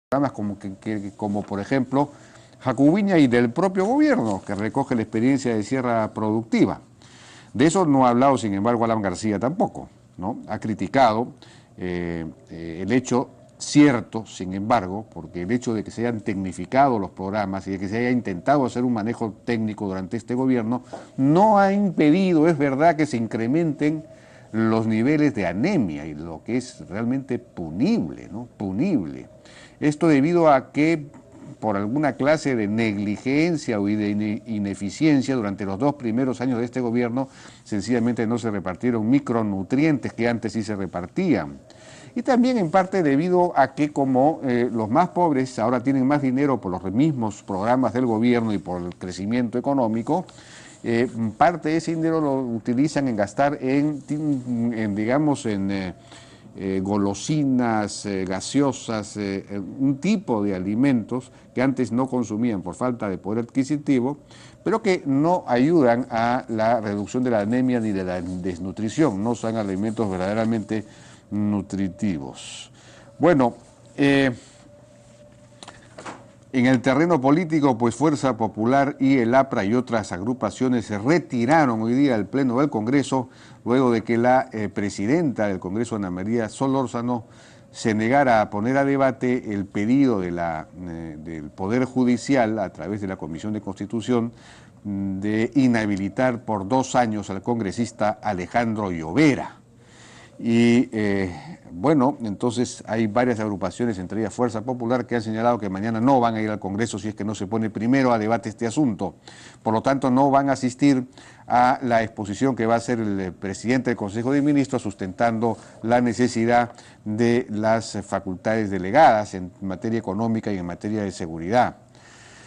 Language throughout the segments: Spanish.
programas como por ejemplo Jacubiña y del propio gobierno, que recoge la experiencia de Sierra Productiva. De eso no ha hablado, sin embargo, Alan García tampoco, ¿no? Ha criticado el hecho cierto, sin embargo, porque el hecho de que se hayan tecnificado los programas y de que se haya intentado hacer un manejo técnico durante este gobierno, no ha impedido, es verdad, que se incrementen los niveles de anemia, y lo que es realmente punible, ¿no? Punible. Esto debido a que por alguna clase de negligencia o de ineficiencia durante los 2 primeros años de este gobierno, sencillamente no se repartieron micronutrientes que antes sí se repartían. Y también en parte debido a que como los más pobres ahora tienen más dinero por los mismos programas del gobierno y por el crecimiento económico, parte de ese dinero lo utilizan en gastar digamos, en golosinas, gaseosas, un tipo de alimentos que antes no consumían por falta de poder adquisitivo, pero que no ayudan a la reducción de la anemia ni de la desnutrición, no son alimentos verdaderamente nutritivos. Bueno, en el terreno político, pues Fuerza Popular y el APRA y otras agrupaciones se retiraron hoy día del Pleno del Congreso luego de que la presidenta del Congreso, Ana María Solórzano, se negara a poner a debate el pedido del Poder Judicial a través de la Comisión de Constitución de inhabilitar por 2 años al congresista Alejandro Llovera. Y bueno, entonces hay varias agrupaciones, entre ellas Fuerza Popular, que han señalado que mañana no van a ir al Congreso si es que no se pone primero a debate este asunto. Por lo tanto, no van a asistir a la exposición que va a hacer el presidente del Consejo de Ministros sustentando la necesidad de las facultades delegadas en materia económica y en materia de seguridad.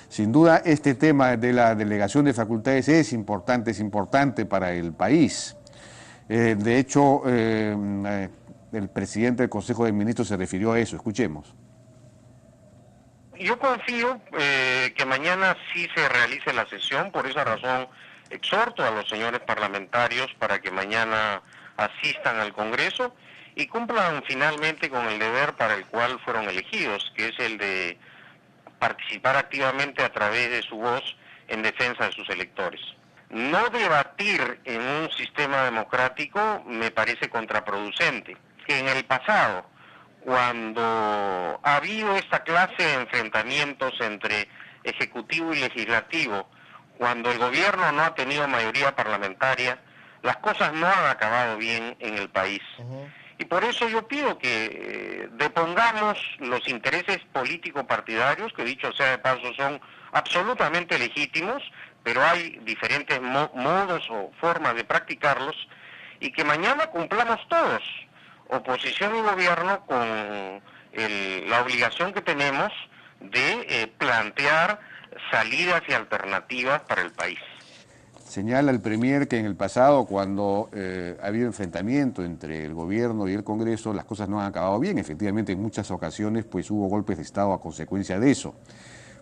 Sin duda, este tema de la delegación de facultades es importante para el país. De hecho, el presidente del Consejo de Ministros se refirió a eso. Escuchemos. Yo confío que mañana sí se realice la sesión, por esa razón exhorto a los señores parlamentarios para que mañana asistan al Congreso y cumplan finalmente con el deber para el cual fueron elegidos, que es el de participar activamente a través de su voz en defensa de sus electores. No debatir en un sistema democrático me parece contraproducente. Que en el pasado, cuando ha habido esta clase de enfrentamientos entre ejecutivo y legislativo, cuando el gobierno no ha tenido mayoría parlamentaria, las cosas no han acabado bien en el país. Y por eso yo pido que depongamos los intereses político-partidarios, que dicho sea de paso son absolutamente legítimos, pero hay diferentes modos o formas de practicarlos, y que mañana cumplamos todos, oposición y gobierno, con la obligación que tenemos de plantear salidas y alternativas para el país. Señala el Premier que en el pasado, cuando ha habido enfrentamiento entre el gobierno y el Congreso, las cosas no han acabado bien. Efectivamente, en muchas ocasiones pues hubo golpes de Estado a consecuencia de eso.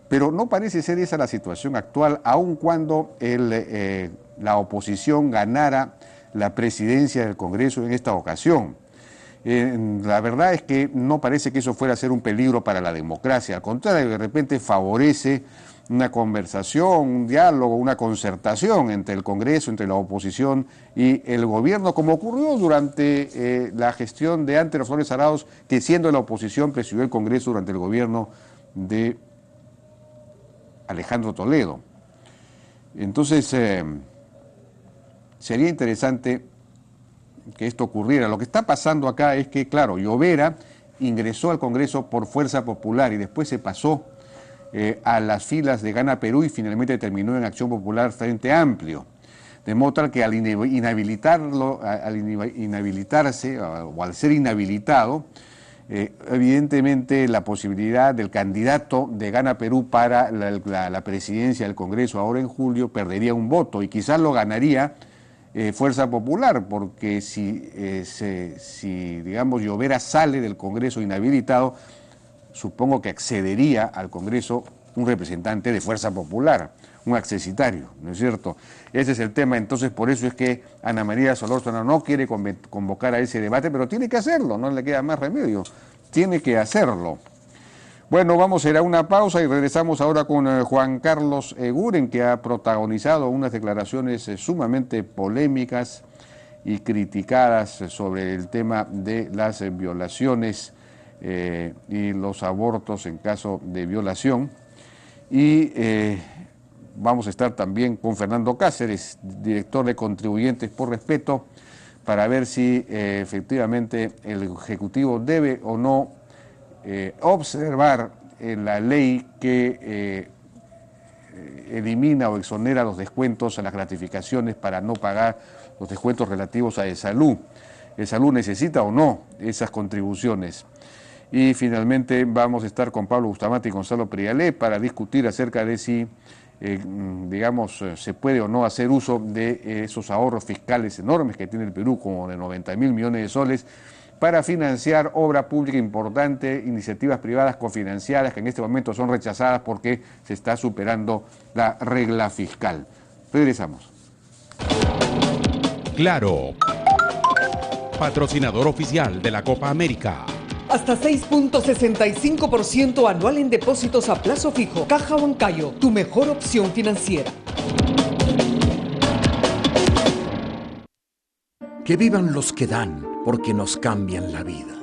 Pero no parece ser esa la situación actual, aun cuando la oposición ganara la presidencia del Congreso en esta ocasión. La verdad es que no parece que eso fuera a ser un peligro para la democracia. Al contrario, de repente favorece una conversación, un diálogo, una concertación entre el Congreso, entre la oposición y el gobierno, como ocurrió durante la gestión de Antero Flores Arauz, que siendo la oposición presidió el Congreso durante el gobierno de Alejandro Toledo. Entonces, sería interesante que esto ocurriera. Lo que está pasando acá es que, claro, Llovera ingresó al Congreso por Fuerza Popular y después se pasó a las filas de Gana Perú y finalmente terminó en Acción Popular Frente Amplio. De modo tal que al inhabilitarse o al ser inhabilitado, evidentemente la posibilidad del candidato de Gana Perú para la presidencia del Congreso ahora en julio perdería un voto y quizás lo ganaría Fuerza Popular, porque si digamos Llovera sale del Congreso inhabilitado, supongo que accedería al Congreso un representante de Fuerza Popular, un accesitario, ¿no es cierto? Ese es el tema. Entonces por eso es que Ana María Solórzano no quiere convocar a ese debate, pero tiene que hacerlo, no le queda más remedio, tiene que hacerlo. Bueno, vamos a ir a una pausa y regresamos ahora con Juan Carlos Eguren, que ha protagonizado unas declaraciones sumamente polémicas y criticadas sobre el tema de las violaciones y los abortos en caso de violación. Y vamos a estar también con Fernando Cáceres, director de Contribuyentes por Respeto, para ver si efectivamente el Ejecutivo debe o no observar en la ley que elimina o exonera los descuentos a las gratificaciones para no pagar los descuentos relativos a ESALU. ¿ESALU necesita o no esas contribuciones? Y finalmente vamos a estar con Pablo Bustamante y Gonzalo Prialé para discutir acerca de si, se puede o no hacer uso de esos ahorros fiscales enormes que tiene el Perú, como de 90.000 millones de soles, para financiar obra pública importante, iniciativas privadas cofinanciadas que en este momento son rechazadas porque se está superando la regla fiscal. Regresamos. Claro, patrocinador oficial de la Copa América. Hasta 6.65% anual en depósitos a plazo fijo. Caja Huancayo, tu mejor opción financiera. Que vivan los que dan, porque nos cambian la vida.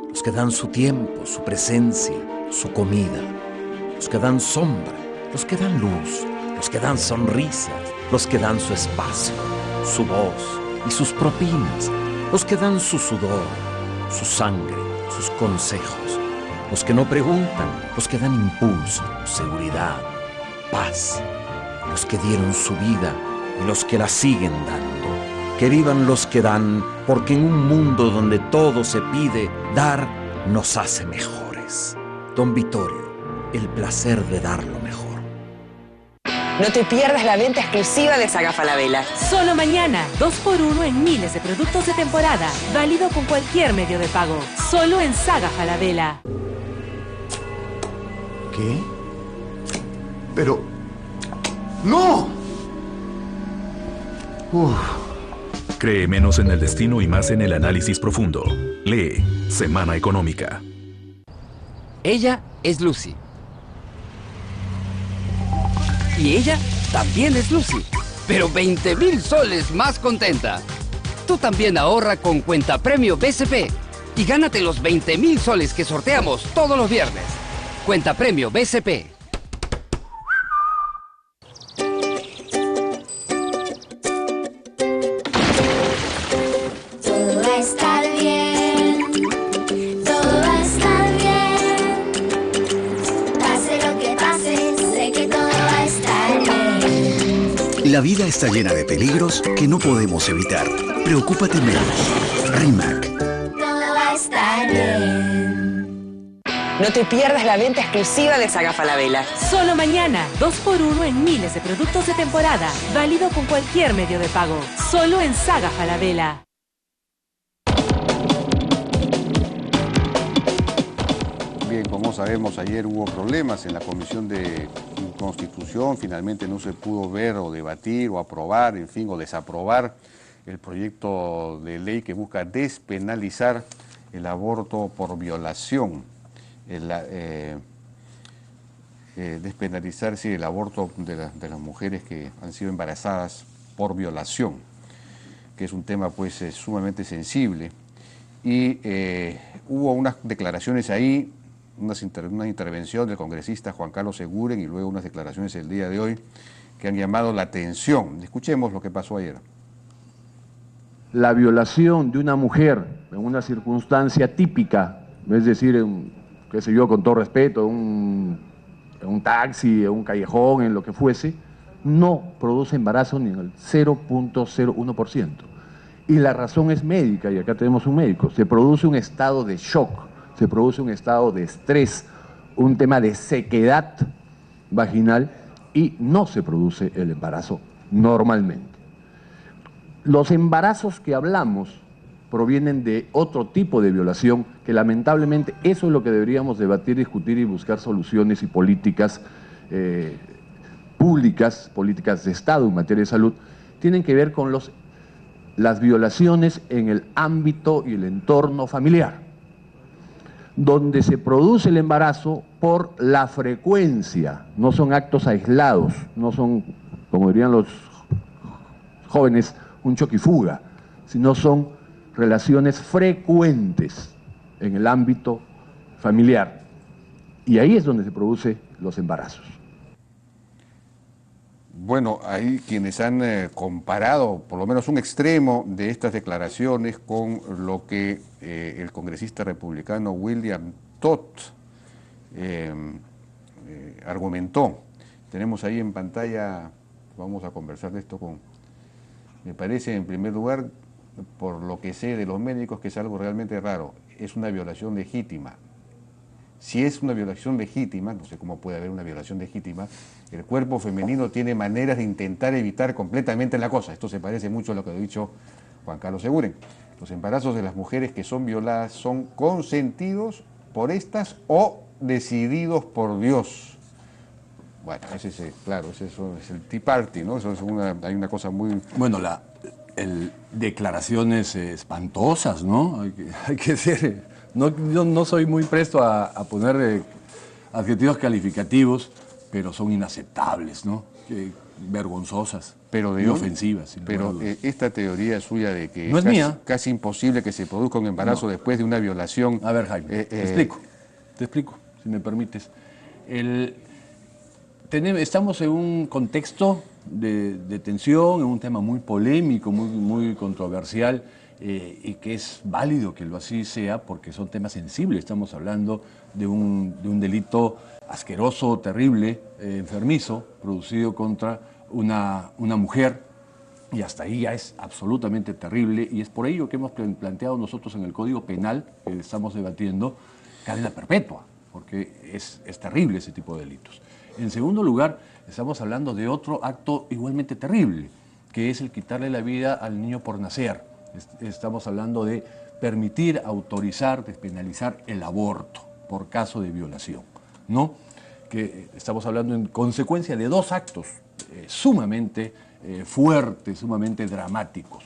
Los que dan su tiempo, su presencia, su comida. Los que dan sombra, los que dan luz, los que dan sonrisas, los que dan su espacio, su voz y sus propinas. Los que dan su sudor, su sangre, sus consejos. Los que no preguntan, los que dan impulso, seguridad, paz. Los que dieron su vida y los que la siguen dando. Que vivan los que dan, porque en un mundo donde todo se pide, dar nos hace mejores. Don Vittorio, el placer de dar lo mejor. No te pierdas la venta exclusiva de Saga Falabella. Solo mañana, 2x1 en miles de productos de temporada. Válido con cualquier medio de pago. Solo en Saga Falabella. ¿Qué? Pero... ¡no! Cree menos en el destino y más en el análisis profundo. Lee Semana Económica. Ella es Lucy. Y ella también es Lucy, pero 20.000 soles más contenta. Tú también ahorra con Cuenta Premio BCP y gánate los 20.000 soles que sorteamos todos los viernes. Cuenta Premio BCP. La vida está llena de peligros que no podemos evitar. Preocúpate menos. RIMAC. Todo va a estar bien. No te pierdas la venta exclusiva de Saga Falabella. Solo mañana, 2x1 en miles de productos de temporada. Válido con cualquier medio de pago. Solo en Saga Falabella. Bien, como sabemos, ayer hubo problemas en la Comisión de Constitución. Finalmente no se pudo ver o debatir o aprobar, en fin, o desaprobar el proyecto de ley que busca despenalizar el aborto por violación. Despenalizar, sí, el aborto de las mujeres que han sido embarazadas por violación, que es un tema pues sumamente sensible. Y hubo unas declaraciones ahí, una intervención del congresista Juan Carlos Eguren y luego unas declaraciones el día de hoy que han llamado la atención. Escuchemos lo que pasó ayer. La violación de una mujer en una circunstancia típica, es decir, qué sé yo, con todo respeto, en un taxi, en un callejón, en lo que fuese, no produce embarazo ni en el 0.01%. Y la razón es médica, y acá tenemos un médico. Se produce un estado de shock, se produce un estado de estrés, un tema de sequedad vaginal, y no se produce el embarazo normalmente. Los embarazos que hablamos provienen de otro tipo de violación, que lamentablemente eso es lo que deberíamos debatir, discutir y buscar soluciones y políticas públicas, políticas de Estado en materia de salud, tienen que ver con las violaciones en el ámbito y el entorno familiar. donde se produce el embarazo por la frecuencia, no son actos aislados, no son, como dirían los jóvenes, un choque y fuga, sino son relaciones frecuentes en el ámbito familiar. Y ahí es donde se producen los embarazos. Bueno, hay quienes han comparado por lo menos un extremo de estas declaraciones con lo que el congresista republicano William Todd argumentó. Tenemos ahí en pantalla, vamos a conversar de esto con, me parece en primer lugar, por lo que sé de los médicos, que es algo realmente raro, es una violación legítima. Si es una violación legítima, no sé cómo puede haber una violación legítima, el cuerpo femenino tiene maneras de intentar evitar completamente la cosa. Esto se parece mucho a lo que ha dicho Juan Carlos Seguren. Los embarazos de las mujeres que son violadas son consentidos por estas o decididos por Dios. Bueno, ese es, claro, ese es el Tea Party, ¿no? Eso es hay una cosa muy... Bueno, declaraciones espantosas, ¿no? Hay que ser... Yo no soy muy presto a poner adjetivos calificativos, pero son inaceptables, ¿no? Vergonzosas y ofensivas. Pero esta teoría suya de que no es mía. Casi imposible que se produzca un embarazo después de una violación... A ver, Jaime, te explico, si me permites. Estamos en un contexto de tensión, en un tema muy polémico, muy controversial, y que es válido que lo así sea porque son temas sensibles. Estamos hablando de un delito asqueroso, terrible, enfermizo, producido contra una mujer, y hasta ahí ya es absolutamente terrible, y es por ello que hemos planteado nosotros en el Código Penal, que estamos debatiendo, cadena perpetua, porque es terrible ese tipo de delitos. En segundo lugar, estamos hablando de otro acto igualmente terrible, que es el quitarle la vida al niño por nacer. Estamos hablando de permitir, autorizar, despenalizar el aborto por caso de violación, ¿no? Que estamos hablando en consecuencia de dos actos sumamente fuertes, sumamente dramáticos.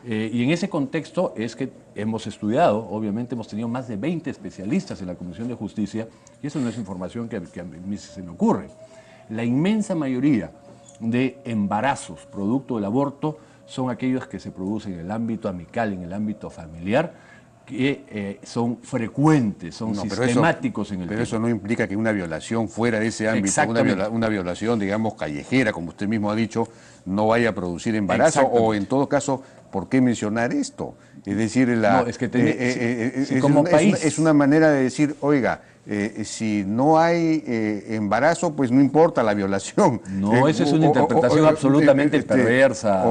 Y en ese contexto es que hemos estudiado, obviamente hemos tenido más de 20 especialistas en la Comisión de Justicia, y eso no es información que a mí se me ocurre. La inmensa mayoría de embarazos producto del aborto son aquellos que se producen en el ámbito amical, en el ámbito familiar, que son frecuentes, son sistemáticos en el tiempo. Pero eso no implica que una violación fuera de ese ámbito, una violación, digamos, callejera, como usted mismo ha dicho, no vaya a producir embarazo, o en todo caso, ¿por qué mencionar esto? Es decir, como país es una manera de decir, oiga, si no hay embarazo, pues no importa la violación. No, esa es una interpretación absolutamente perversa.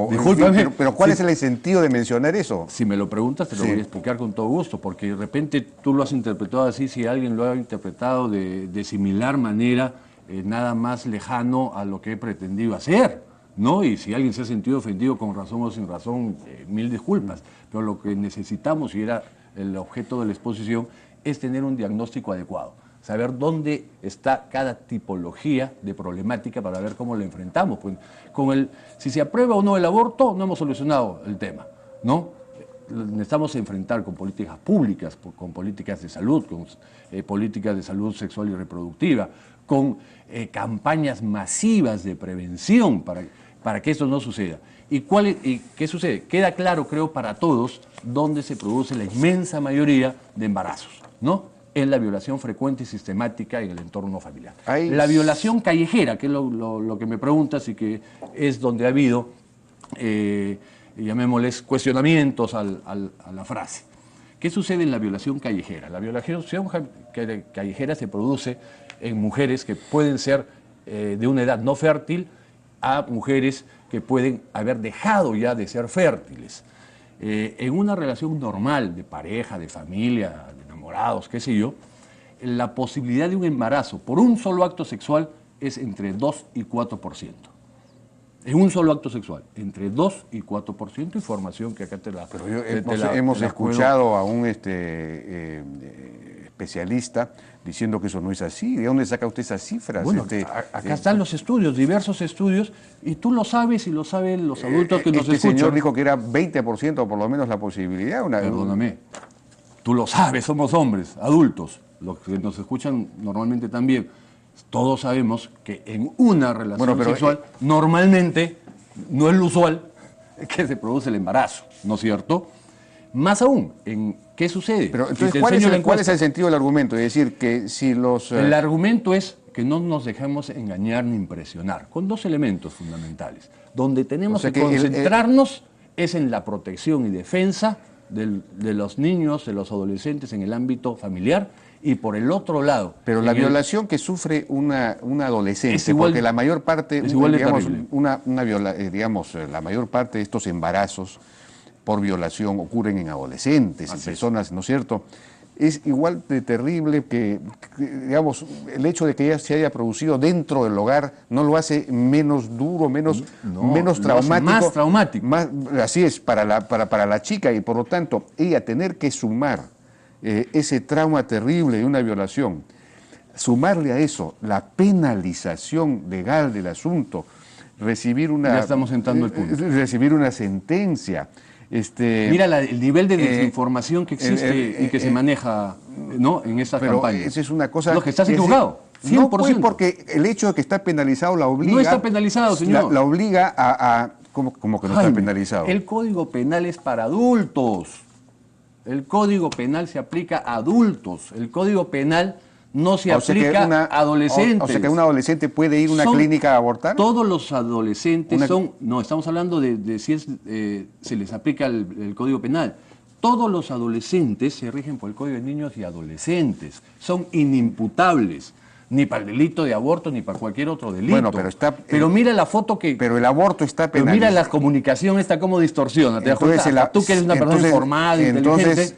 Discúlpame. Pero ¿cuál es el sentido de mencionar eso? Si me lo preguntas, te lo voy a explicar con todo gusto, porque de repente tú lo has interpretado así, si alguien lo ha interpretado de similar manera, nada más lejano a lo que he pretendido hacer, ¿no? Y si alguien se ha sentido ofendido con razón o sin razón, mil disculpas. Pero lo que necesitamos, y era el objeto de la exposición, es tener un diagnóstico adecuado, saber dónde está cada tipología de problemática para ver cómo la enfrentamos. Pues, si se aprueba o no el aborto, no hemos solucionado el tema, ¿no? Necesitamos enfrentar con políticas públicas, con políticas de salud, con políticas de salud sexual y reproductiva, con campañas masivas de prevención para que esto no suceda. ¿Y qué sucede? Queda claro, creo, para todos dónde se produce la inmensa mayoría de embarazos, ¿no? En la violación frecuente y sistemática en el entorno familiar. La violación callejera, que es lo que me preguntas y que es donde ha habido, llamémosles, cuestionamientos a la frase. ¿Qué sucede en la violación callejera? La violación callejera se produce en mujeres que pueden ser de una edad no fértil a mujeres que pueden haber dejado ya de ser fértiles. En una relación normal de pareja, de familia, de enamorados, qué sé yo, la posibilidad de un embarazo por un solo acto sexual es entre 2 y 4%. En un solo acto sexual, entre 2 y 4%, información que acá te la... Pero hemos escuchado a un especialista diciendo que eso no es así. ¿De dónde saca usted esas cifras? Bueno, acá están los estudios, diversos estudios, y tú lo sabes y lo saben los adultos que nos escuchan. Este señor dijo que era 20% por lo menos la posibilidad. Perdóname. tú lo sabes, somos hombres, adultos, los que nos escuchan normalmente también, todos sabemos que en una relación sexual normalmente no es lo usual que se produce el embarazo, ¿no es cierto? Más aún, ¿qué sucede? Pero entonces, ¿cuál es el sentido del argumento? Es decir, que si los... El argumento es que no nos dejemos engañar ni impresionar, con dos elementos fundamentales. Donde tenemos que concentrarnos es en la protección y defensa de los niños, de los adolescentes en el ámbito familiar, y por el otro lado... Pero la violación que sufre una adolescente, porque la mayor parte, la mayor parte de estos embarazos por violación ocurren en adolescentes, en personas, ¿no es cierto? Es igual de terrible que, digamos, el hecho de que ella se haya producido dentro del hogar no lo hace menos duro, menos traumático. Más traumático. Así es, para la chica, y por lo tanto, ella tener que sumar ese trauma terrible de una violación, sumarle a eso la penalización legal del asunto, recibir una... Ya estamos entrando al punto. Recibir una sentencia... Mira el nivel de desinformación que existe y que se maneja, ¿no?, en estas campañas. Esa es una cosa... No, que estás equivocado. 100%. No, pues, porque el hecho de que está penalizado la obliga... No está penalizado, señor. La obliga a ¿cómo que no está penalizado? El Código Penal es para adultos. El Código Penal se aplica a adultos. El Código Penal no se aplica a adolescentes. O sea que un adolescente puede ir a una clínica a abortar. Todos los adolescentes no, estamos hablando de si se les aplica el Código Penal. Todos los adolescentes se rigen por el Código de Niños y Adolescentes. Son inimputables, ni para el delito de aborto ni para cualquier otro delito. Bueno, pero mira la foto que... Pero el aborto está penalizado. Pero mira la comunicación esta cómo distorsiona. ¿Te das cuenta? Tú que eres una persona informada, inteligente...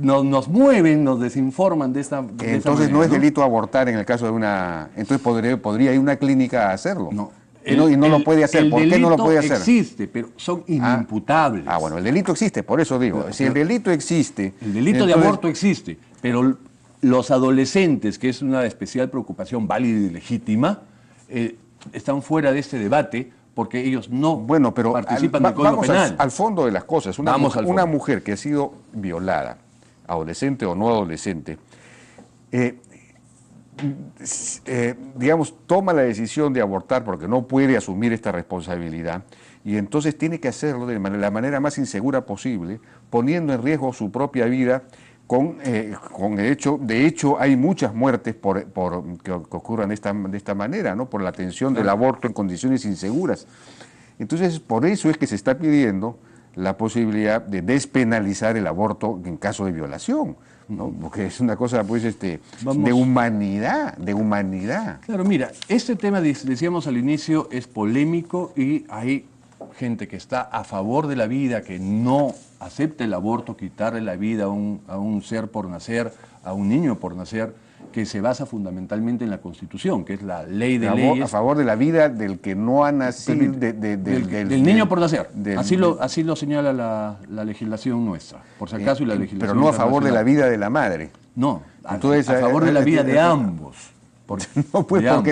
nos mueven, nos desinforman de esta Entonces no es delito abortar en el caso de una... Entonces podría ir a una clínica a hacerlo. No. Y no lo puede hacer. ¿Por qué no lo puede hacer? El delito existe, pero son inimputables. Bueno, el delito existe, por eso digo. Si el delito existe... El delito de aborto existe, pero los adolescentes, que es una especial preocupación válida y legítima, están fuera de este debate porque ellos no participan del Código Penal. Al fondo de las cosas. Una mujer que ha sido violada, adolescente o no adolescente, digamos, toma la decisión de abortar porque no puede asumir esta responsabilidad, y entonces tiene que hacerlo de la manera más insegura posible, poniendo en riesgo su propia vida. De hecho, hay muchas muertes que ocurran de esta manera, ¿no? Por la atención del aborto en condiciones inseguras. Entonces, por eso es que se está pidiendo la posibilidad de despenalizar el aborto en caso de violación, ¿no? Porque es una cosa, pues, de humanidad. Claro, mira, este tema, decíamos al inicio, es polémico y hay gente que está a favor de la vida, que no acepta el aborto, quitarle la vida a un ser por nacer, a un niño por nacer, que se basa fundamentalmente en la Constitución, que es la ley de leyes. A favor de la vida del que no ha nacido... Del niño por nacer. Así lo señala la legislación nuestra, por si acaso, y la legislación pero no a favor de la vida de la madre. No, entonces, a favor de la vida de ambos. Porque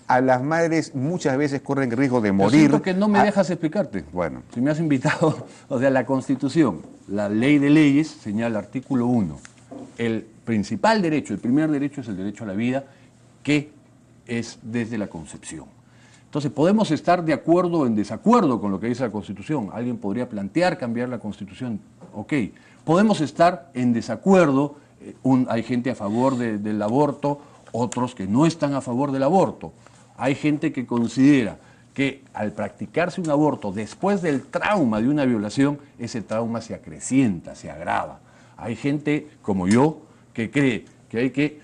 a las madres muchas veces corren riesgo de morir. Siento que no me dejas explicarte. Bueno. Si me has invitado, la Constitución, la ley de leyes, señala el artículo 1. El principal derecho, el primer derecho es el derecho a la vida, que es desde la concepción. Entonces, podemos estar de acuerdo o en desacuerdo con lo que dice la Constitución. Alguien podría plantear cambiar la Constitución. Ok. Podemos estar en desacuerdo. Hay gente a favor del aborto, otros que no están a favor del aborto. Hay gente que considera que al practicarse un aborto después del trauma de una violación, ese trauma se acrecienta, se agrava. Hay gente como yo que cree que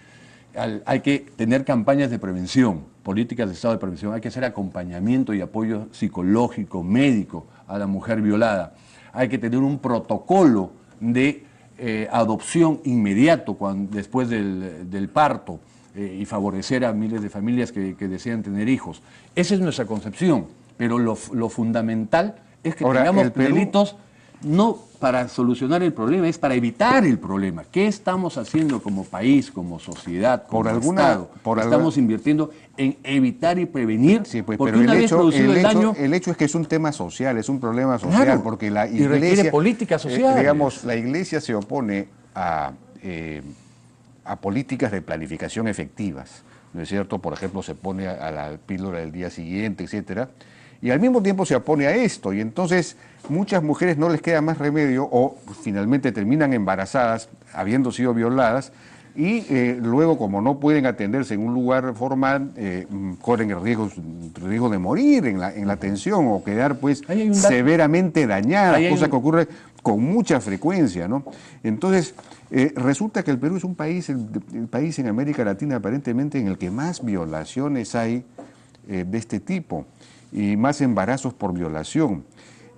hay que tener campañas de prevención, políticas de estado de prevención, hay que hacer acompañamiento y apoyo psicológico, médico a la mujer violada. Hay que tener un protocolo de adopción inmediato después del parto. Y favorecer a miles de familias que desean tener hijos. Esa es nuestra concepción, pero lo fundamental es que tengamos delitos no para solucionar el problema, es para evitar el problema. ¿Qué estamos haciendo como país, como sociedad, como Estado? Estamos invirtiendo en evitar y prevenir, porque pero una vez producido el daño... El hecho es que es un tema social, es un problema social, claro, porque la Iglesia... Y requiere política social. Digamos, la Iglesia se opone a políticas de planificación efectivas, ¿no es cierto? Por ejemplo, se opone a la píldora del día siguiente, etcétera, y al mismo tiempo se opone a esto, y entonces muchas mujeres no les queda más remedio o finalmente terminan embarazadas habiendo sido violadas, y luego, como no pueden atenderse en un lugar formal, corren el riesgo de morir en la atención o quedar pues severamente dañadas, cosa que ocurre con mucha frecuencia, ¿no? Entonces, resulta que el Perú es un país, el país en América Latina aparentemente en el que más violaciones hay de este tipo y más embarazos por violación.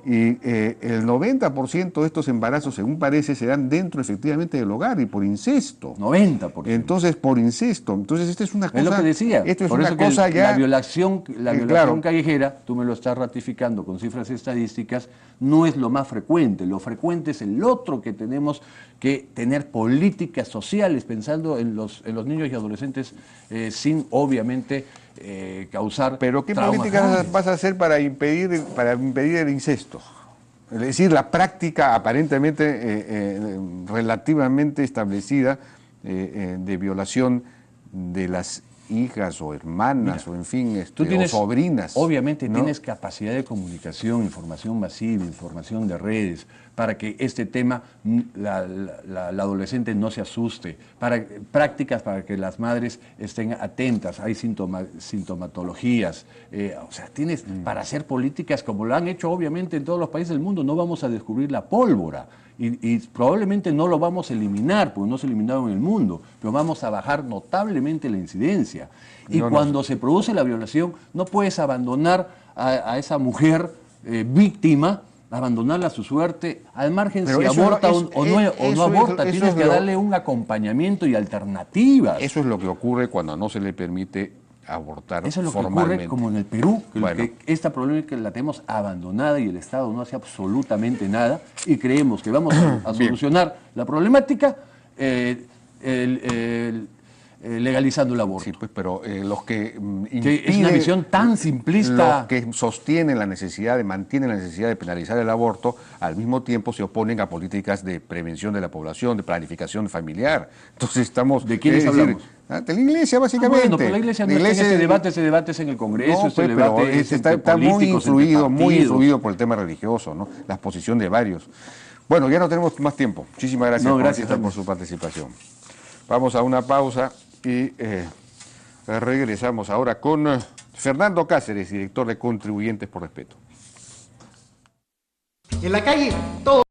Y el 90% de estos embarazos, según parece, se dan dentro efectivamente del hogar y por incesto. 90%. Entonces, por incesto. Entonces, esta es una cosa... Es lo que decía. Esto es por una eso cosa que ya... La violación claro, callejera, tú me lo estás ratificando con cifras estadísticas, no es lo más frecuente. Lo frecuente es el otro, que tenemos que tener políticas sociales pensando en los niños y adolescentes sin, obviamente, causar... Pero ¿qué políticas vas a hacer para impedir el incesto? Es decir, la práctica aparentemente relativamente establecida de violación de las hijas o hermanas, o en fin, o sobrinas. Obviamente, ¿no? Tienes capacidad de comunicación, información masiva, información de redes, para que este tema, la adolescente no se asuste, prácticas para que las madres estén atentas, hay sintomatologías, o sea, tienes para hacer políticas como lo han hecho obviamente en todos los países del mundo. No vamos a descubrir la pólvora y probablemente no lo vamos a eliminar, porque no se ha eliminado en el mundo, pero vamos a bajar notablemente la incidencia. Y cuando se produce la violación, no puedes abandonar a esa mujer víctima, abandonarla a su suerte, al margen si aborta o no aborta. Tienes que darle un acompañamiento y alternativas. Eso es lo que ocurre cuando no se le permite abortar formalmente. Eso es lo que ocurre como en el Perú, que esta problemática la tenemos abandonada y el Estado no hace absolutamente nada, y creemos que vamos a solucionar la problemática legalizando el aborto. Sí, pues, pero los que es una visión tan simplista. Los que sostienen mantienen la necesidad de penalizar el aborto, al mismo tiempo se oponen a políticas de prevención de la población, de planificación familiar. Entonces estamos... ¿De quiénes hablamos? De la Iglesia, básicamente. Bueno, pero la Iglesia no está en ese debate es en el Congreso, no, pues, debate está muy influido por el tema religioso, ¿no? La exposición de varios. Bueno, ya no tenemos más tiempo. Muchísimas gracias, por su participación. Vamos a una pausa y regresamos ahora con Fernando Cáceres, director de Contribuyentes por Respeto. En la calle, todo.